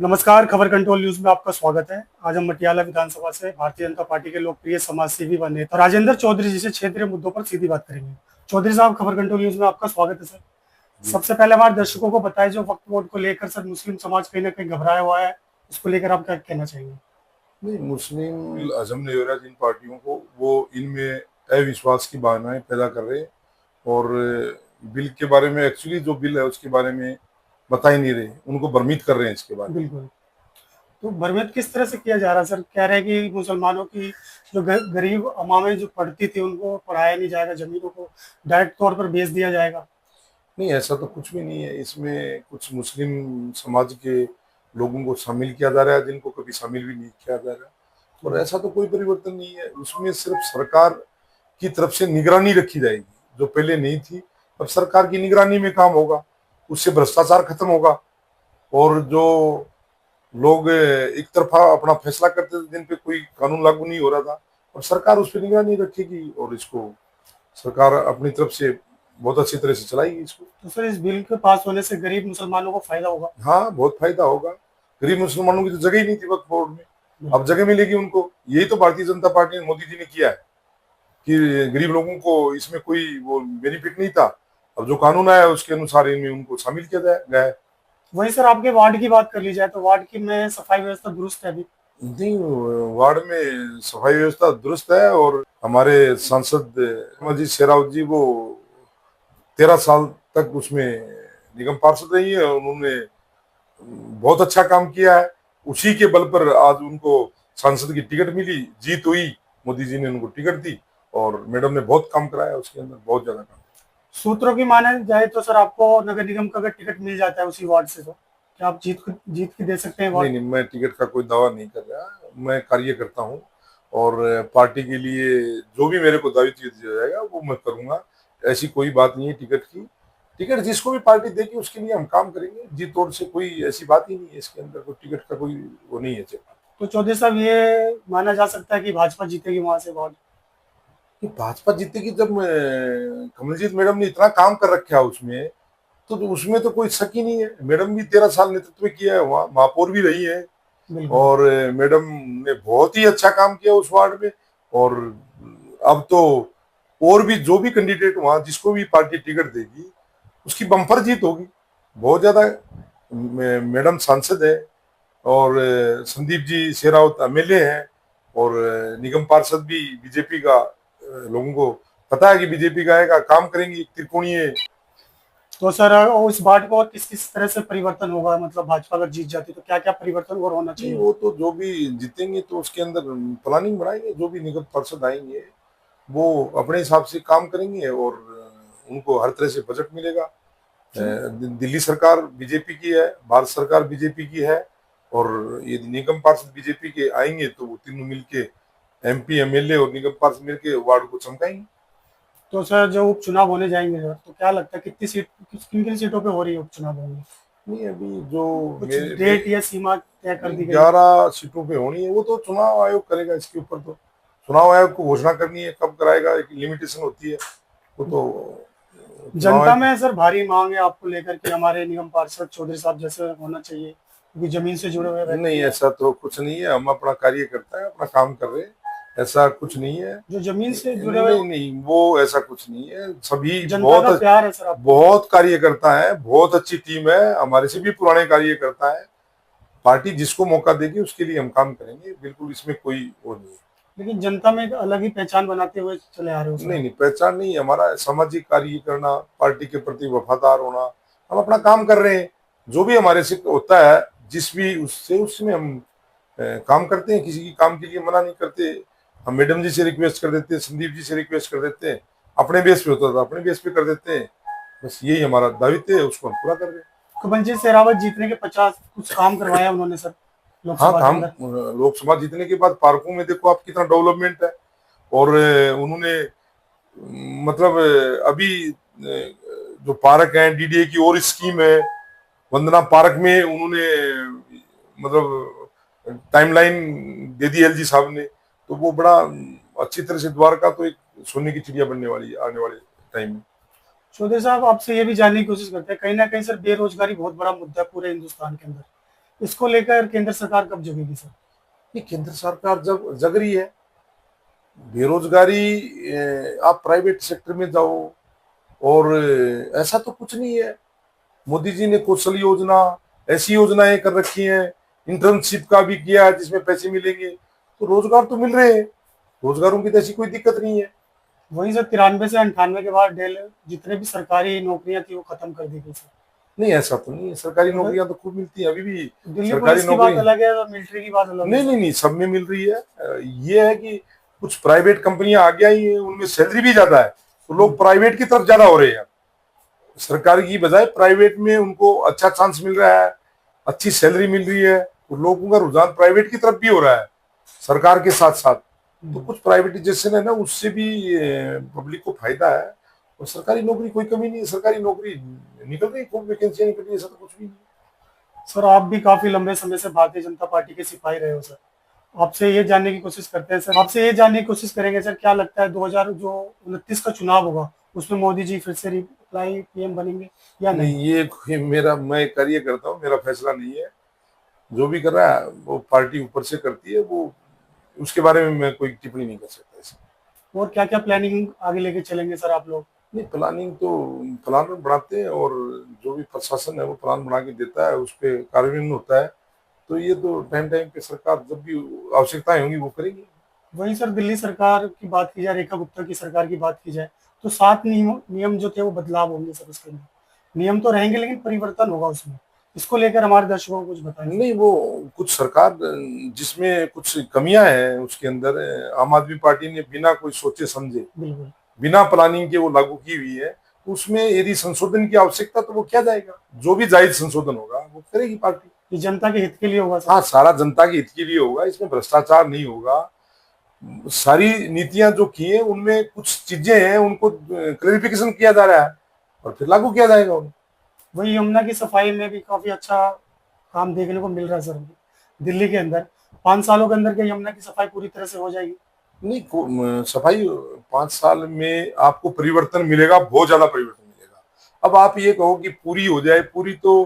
नमस्कार, खबर control news में आपका स्वागत है। आज हम मटियाला विधानसभा से भारतीय जनता पार्टी के लोकप्रिय समाजसेवी व नेता राजेंद्र चौधरी जी से क्षेत्रीय मुद्दों पर सीधी बात करेंगे। चौधरी साहब, खबर कंट्रोल न्यूज में आपका स्वागत है सर। जी। सबसे पहले हमारे दर्शकों को बताएं, जो वक्फ बोर्ड को लेकर सर मुस्लिम समाज कहीं ना कहीं घबराया हुआ है, उसको लेकर आप क्या कहना चाहेंगे? नहीं, मुस्लिम आजम ने हो रहा जिन पार्टियों को वो इनमें अविश्वास की भावनाएं पैदा कर रहे हैं और बिल के बारे में एक्चुअली जो बिल है उसके बारे में बता ही नहीं रहे, उनको भ्रमित कर रहे हैं इसके बारे में। बिल्कुल। तो भ्रमित किस तरह से किया जा रहा है सर? कह रहे हैं कि मुसलमानों की जो गरीब अवामें जो पढ़ती थी उनको पढ़ाया नहीं जाएगा, जमीनों को डायरेक्ट तौर पर बेच दिया जाएगा। नहीं, ऐसा तो कुछ भी नहीं है। इसमें कुछ मुस्लिम समाज के लोगों को शामिल किया जा रहा है जिनको कभी शामिल भी नहीं किया जा रहा। और ऐसा तो कोई परिवर्तन नहीं है, उसमें सिर्फ सरकार की तरफ से निगरानी रखी जाएगी जो पहले नहीं थी। अब सरकार की निगरानी में काम होगा, उससे भ्रष्टाचार खत्म होगा। और जो लोग एक तरफा अपना फैसला करते थे जिन पे कोई कानून लागू नहीं हो रहा था, अब सरकार उस पर निगरानी रखेगी और इसको सरकार अपनी तरफ से बहुत अच्छी तरह से चलाएगी इसको। तो सर, इस बिल के पास होने से गरीब मुसलमानों को फायदा होगा? हाँ, बहुत फायदा होगा। गरीब मुसलमानों की तो जगह ही नहीं थी वक्फ बोर्ड में, अब जगह मिलेगी उनको। यही तो भारतीय जनता पार्टी ने, मोदी जी ने किया है कि गरीब लोगों को इसमें कोई वो बेनिफिट नहीं था। अब जो कानून आया है उसके अनुसार इनमें उनको शामिल किया गया है। वहीं सर, आपके वार्ड की बात कर ली जाए तो वार्ड की में सफाई व्यवस्था दुरुस्त है अभी? नहीं, वार्ड में सफाई व्यवस्था दुरुस्त है और हमारे सांसद अमरजीत शेरावत जी वो 13 साल तक उसमें निगम पार्षद रही है। उन्होंने बहुत अच्छा काम किया है। उसी के बल पर आज उनको सांसद की टिकट मिली, जीत हुई, मोदी जी ने उनको टिकट दी और मैडम ने बहुत काम कराया उसके अंदर, बहुत ज्यादा काम। सूत्रों की माने जाए तो सर, आपको नगर निगम का अगर टिकट मिल जाता है उसी वार्ड से, तो क्या आप जीत के दे सकते हैं वार्ड? नहीं नहीं, मैं टिकट का कोई दावा नहीं कर रहा। मैं कार्य करता हूँ और पार्टी के लिए जो भी मेरे को दायित्व दिया जाएगा वो मैं करूंगा। ऐसी कोई बात नहीं है टिकट की। टिकट जिसको भी पार्टी देगी उसके लिए हम काम करेंगे। जीत तोड़ से कोई ऐसी बात ही नहीं है, इसके अंदर कोई टिकट का कोई वो नहीं है। तो चौधरी साहब, ये माना जा सकता है कि भाजपा जीतेगी वहां से वार्ड? कि भाजपा जीतेगी जब कमलजीत मैडम ने इतना काम कर रखा है उसमें, तो उसमें तो कोई शक ही नहीं है। मैडम भी 13 साल नेतृत्व किया है, वहाँ महापौर भी रही है बिल्कुल। और मैडम ने बहुत ही अच्छा काम किया उस वार्ड में। और अब तो और भी जो भी कैंडिडेट वहां जिसको भी पार्टी टिकट देगी उसकी बम्पर जीत होगी बहुत ज्यादा। मैडम सांसद है और संदीप जी शेरावत एमएलए हैं और निगम पार्षद भी बीजेपी का। लोगों को पता है कि बीजेपी का आएगा, काम करेंगी त्रिकोणीय। तो सर, उस वार्ड को और किस किस तरह से परिवर्तन होगा? मतलब भाजपा अगर जीत जाती तो क्या क्या परिवर्तन और होना नहीं, चाहिए? वो तो जो भी जीतेंगे तो उसके अंदर प्लानिंग बनाएंगे। जो भी निगम पार्षद आएंगे वो अपने हिसाब से काम करेंगे और उनको हर तरह से बजट मिलेगा। दिल्ली सरकार बीजेपी की है, भारत सरकार बीजेपी की है और ये निगम पार्षद बीजेपी के आएंगे तो वो तीनों मिलके एमपी एमएलए और निगम पार्षद मिलके वार्ड को चमकाएंगे। तो सर, जो उपचुनाव होने जाएंगे सर, तो क्या लगता है कितनी सीट, किन किन सीटों पे हो रही है उपचुनाव होंगे? नहीं, अभी जो कुछ मेरे डेट या सीमा तय कर दी गई है? 11 सीटों पे होनी है, वो तो चुनाव आयोग करेगा। इसके ऊपर तो चुनाव आयोग को घोषणा करनी है, कब कराएगा एक लिमिटेशन होती है वो तो चुनाव जनता आयोग। में सर भारी मांग है आपको लेकर कि हमारे निगम पार्षद चौधरी साहब जैसे होना चाहिए, क्योंकि जमीन से जुड़े हुए व्यक्ति नहीं, हैं। ऐसा तो कुछ नहीं है। हम अपना कार्य करता है, अपना काम कर रहे हैं, ऐसा कुछ नहीं है। जो जमीन से जुड़े हुए नहीं नहीं, वो ऐसा कुछ नहीं है। सभी जनता का बहुत प्यार है सर आप। बहुत कार्य करता है, बहुत अच्छी टीम है, हमारे से भी पुराने कार्य करता है। पार्टी जिसको मौका देगी उसके लिए हम काम करेंगे, बिल्कुल इसमें कोई वो नहीं है। लेकिन जनता में एक अलग ही पहचान बनाते हुए चले आ रहे हो सर नहीं आप। नहीं, पहचान नहीं। हमारा सामाजिक कार्य करना, पार्टी के प्रति वफादार होना, हम अपना काम कर रहे हैं। जो भी हमारे से होता है, जिस भी उससे उसमें हम काम करते हैं, किसी की काम के लिए मना नहीं करते। हम मैडम जी से रिक्वेस्ट कर देते हैं, संदीप जी से रिक्वेस्ट कर देते हैं। अपने बेस पे होता था अपने बेस पे कर देते हैं। बस यही हमारा दायित्व है, उसको हम पूरा कर रहे हैं। कमलजीत शेरावत जीतने के 50 कुछ काम करवाया उन्होंने सर हाँ, लोकसभा के काम अंदर। लोकसभा जीतने के बाद पार्कों में देखो आप कितना डेवलपमेंट है। और उन्होंने मतलब अभी जो पार्क है, डीडीए की और स्कीम है, वंदना पार्क में उन्होंने मतलब टाइमलाइन दे दी एलजी साहब ने। तो वो बड़ा अच्छी तरह से द्वारका तो एक सोने की चिड़िया बनने वाली है आने वाले टाइम में। चौधरी साहब, आपसे ये भी जानने की कोशिश करते हैं, कहीं ना कहीं सर बेरोजगारी बहुत बड़ा मुद्दा है पूरे हिंदुस्तान के अंदर। इसको लेकर केंद्र सरकार कब जगेगी सर? ये केंद्र सरकार जब जग रही है, बेरोजगारी, आप प्राइवेट सेक्टर में जाओ, और ऐसा तो कुछ नहीं है। मोदी जी ने कौशल योजना, ऐसी योजनाएं कर रखी हैं, इंटर्नशिप का भी किया है जिसमें पैसे मिलेंगे, तो रोजगार तो मिल रहे हैं, रोजगारों की तो ऐसी कोई दिक्कत नहीं है। वही सर 93 से 98 के बाद डेल जितने भी सरकारी नौकरियां थी वो खत्म कर दी गई सर। नहीं, ऐसा तो नहीं है, सरकारी तो नौकरियां तो खूब मिलती है अभी भी। दिल्ली सरकारी पुलिस की बात नौकरी, अलग है और मिलिट्री की बात अलग है नहीं नहीं नहीं, सब में मिल रही है। ये है कि कुछ प्राइवेट कंपनियां आ गया ही है, उनमें सैलरी भी ज्यादा है, तो लोग प्राइवेट की तरफ ज्यादा हो रहे हैं। सरकार की बजाय प्राइवेट में उनको अच्छा चांस मिल रहा है, अच्छी सैलरी मिल रही है, तो लोगों का रुझान प्राइवेट की तरफ भी हो रहा है सरकार के साथ साथ। तो कुछ प्राइवेटाइजेशन है ना, उससे भी पब्लिक को फायदा है। और सरकारी नौकरी कोई कमी नहीं है, सरकारी नौकरी निकल रही है, खूब वैकेंसियां निकल रही है, ऐसा तो कुछ भी नहीं। सर आप भी काफी लंबे समय से भारतीय जनता पार्टी के सिपाही रहे हो सर। आपसे ये जानने की कोशिश करते हैं सर, आपसे ये जानने की कोशिश करेंगे सर, क्या लगता है 2029 का चुनाव होगा उसमें मोदी जी फिर से रिप्लाई पीएम बनेंगे या नहीं? नहीं, ये कोई मेरा, मैं कार्य करता हूँ, मेरा फैसला नहीं है। जो भी कर रहा है वो पार्टी ऊपर से करती है, वो उसके बारे में मैं कोई टिप्पणी नहीं कर सकता ऐसे। और क्या क्या प्लानिंग आगे लेके चलेंगे सर आप लोग? नहीं, प्लानिंग तो प्लान बनाते हैं, और जो भी प्रशासन है वो प्लान बना के देता है, उस पर कार्यान्वयन होता है। तो ये तो टाइम टाइम पे सरकार जब भी आवश्यकताएं होंगी वो करेगी। वही सर दिल्ली सरकार की बात की जाए, रेखा गुप्ता की सरकार की बात की जाए, तो 7 नियम नियम जो थे वो बदलाव होंगे सर उसके अंदर। नियम तो रहेंगे लेकिन परिवर्तन होगा उसमें। इसको लेकर हमारे दर्शकों को कुछ बताएं सर। नहीं, वो कुछ सरकार जिसमें कुछ कमियां हैं उसके अंदर, आम आदमी पार्टी ने बिना कोई सोचे समझे, बिल्कुल। बिना प्लानिंग के वो लागू की हुई है। उसमें यदि संशोधन की आवश्यकता तो वो किया जाएगा, जो भी जायज संशोधन होगा वो करेगी पार्टी। ये जनता के हित के लिए होगा सर। हाँ, सारा जनता के हित के लिए होगा, इसमें भ्रष्टाचार नहीं होगा। सारी नीतियां जो की है उनमें कुछ चीजें हैं, उनको क्लैरिफिकेशन किया जा रहा है और फिर लागू किया जाएगा उन्हें। वही यमुना की सफाई में भी काफी अच्छा काम देखने को मिल रहा है सर। दिल्ली के अंदर 5 सालों के अंदर क्या यमुना की सफाई पूरी तरह से हो जाएगी? नहीं, सफाई 5 साल में आपको परिवर्तन मिलेगा, बहुत ज्यादा परिवर्तन मिलेगा। अब आप ये कहो कि पूरी हो जाए, पूरी तो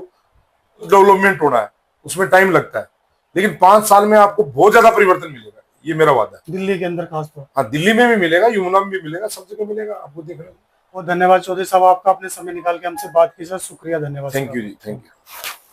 डेवलपमेंट होना है, उसमें टाइम लगता है, लेकिन 5 साल में आपको बहुत ज्यादा परिवर्तन मिलेगा, ये मेरा वादा है। दिल्ली के अंदर खासतौर। हाँ, दिल्ली में भी मिलेगा, यमुना में भी मिलेगा, सब जगह मिलेगा आपको देखने को। बहुत धन्यवाद चौधरी साहब, आपका अपने समय निकाल के हमसे बात की सर, शुक्रिया, धन्यवाद सर थैंक यू आपका। जी, थैंक यू।